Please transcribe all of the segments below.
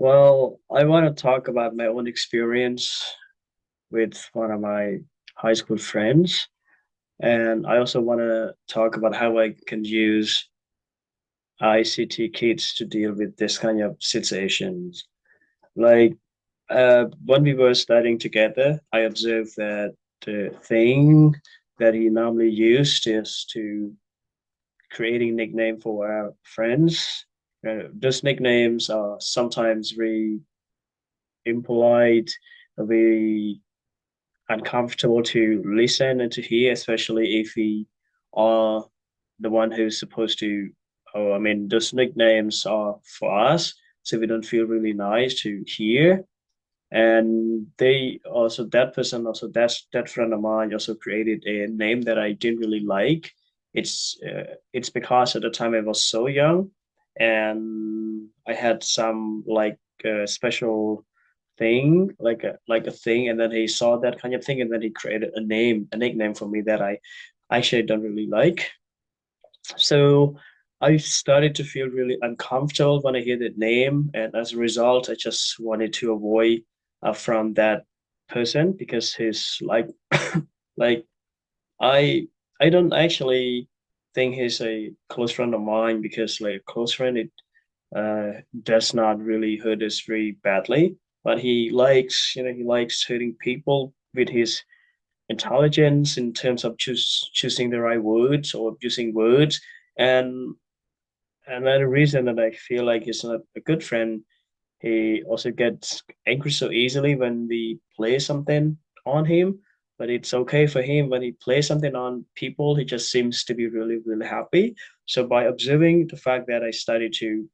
Well, I want to talk about my own experience with one of my high school friends. And I also want to talk about how I can use ICT kits to deal with this kind of situations. Like when we were studying together, I observed that the thing that he normally used is to creating nickname for our friends. Those nicknames are sometimes very impolite, very uncomfortable to listen and to hear, especially if we are the one who's supposed to. Oh, I mean, those nicknames are for us, so we don't feel really nice to hear. And they also that person also that friend of mine also created a name that I didn't really like. It's because at the time I was so young, and I had some like special thing, like a thing, and then he saw that kind of thing, and then he created a nickname for me that I actually don't really like. So I started to feel really uncomfortable when I hear that name, and as a result, I just wanted to avoid from that person because he's like I I don't actually think he's a close friend of mine because like a close friend it does not really hurt us very badly, but he likes hurting people with his intelligence in terms of choosing the right words or using words. And another reason that I feel like he's not a good friend, he also gets angry so easily when we play something on him. But it's okay for him when he plays something on people, he just seems to be really, really happy. So by observing the fact that I started to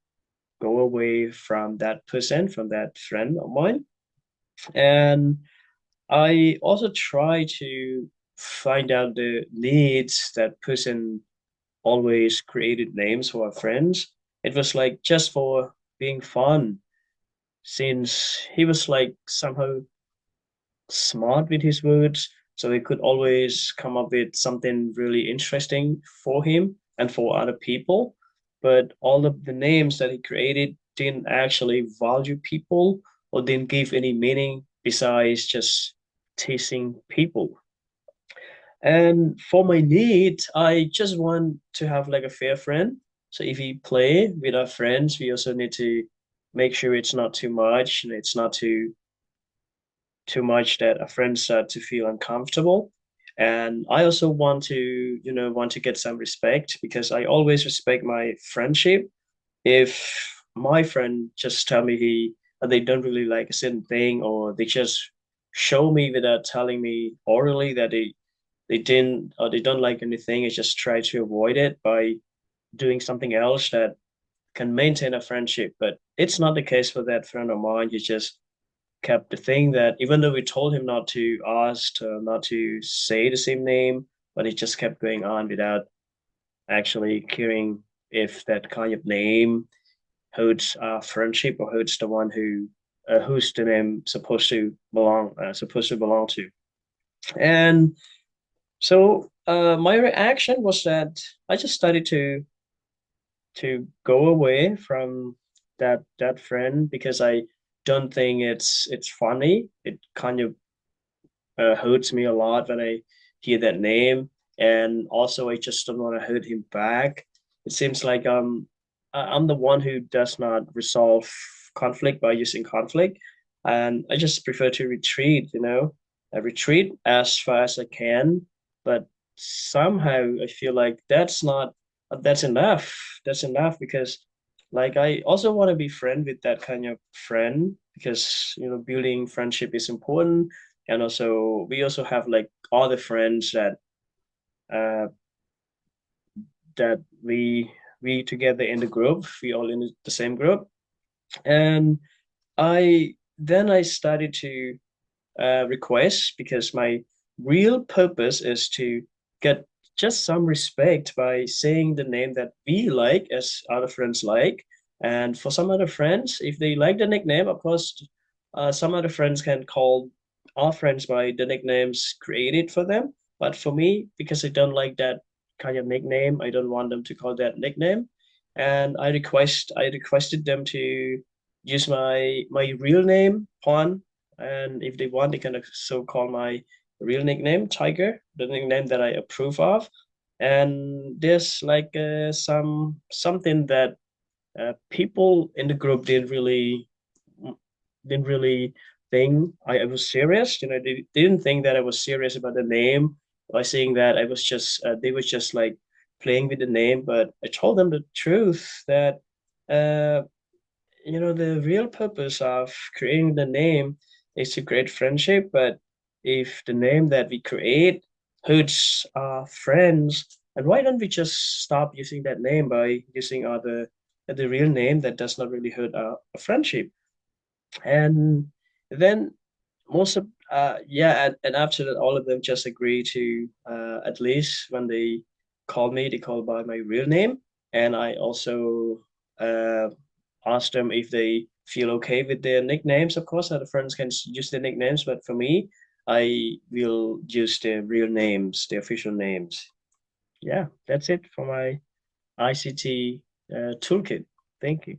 go away from that person, from that friend of mine, and I also try to find out the needs that person always created names for our friends. It was like just for being fun, since he was like somehow smart with his words, so he could always come up with something really interesting for him and for other people. But all of the names that he created didn't actually value people or didn't give any meaning besides just teasing people. And for my needs, I just want to have like a fair friend. So if we play with our friends, we also need to make sure it's not too much and it's not too much that our friends start to feel uncomfortable. And I also want to, want to get some respect because I always respect my friendship. If my friend just tell me they don't really like a certain thing, or they just show me without telling me orally that they didn't or they don't like anything, I just try to avoid it by doing something else that can maintain a friendship. But it's not the case for that friend of mine. He just kept the thing that even though we told him not to ask, not to say the same name, but he just kept going on without actually caring if that kind of name hurts our friendship or hurts the one who's the name supposed to belong to. And so my reaction was that I just started to go away from that friend because I don't think it's funny. It kind of hurts me a lot when I hear that name, and also I just don't want to hurt him back. It seems like I'm the one who does not resolve conflict by using conflict, and I just prefer to retreat. I retreat as far as I can, but somehow I feel like that's enough. That's enough because like I also want to be friend with that kind of friend because building friendship is important, and also we also have like other friends uh that we together in the group, we all in the same group. And I started to request because my real purpose is to get just some respect by saying the name that we like as other friends like. And for some other friends, if they like the nickname, of course, some other friends can call our friends by the nicknames created for them. But for me, because I don't like that kind of nickname, I don't want them to call that nickname. And I requested them to use my real name, Phorn, and if they want, they can also call my real nickname, Tiger, the nickname that I approve of. And there's like something that people in the group didn't really think I was serious. You know, they didn't think that I was serious about the name by saying that I was just they was just like playing with the name. But I told them the truth that uh, the real purpose of creating the name is to create friendship. But if the name that we create hurts our friends, and why don't we just stop using that name by using the real name that does not really hurt our friendship? And then most of yeah, and after that, all of them just agree to at least when they call me, they call by my real name. And I also uh, ask them if they feel okay with their nicknames. Of course, other friends can use their nicknames, but for me, I will use their real names, their official names. Yeah, that's it for my ICT toolkit. Thank you.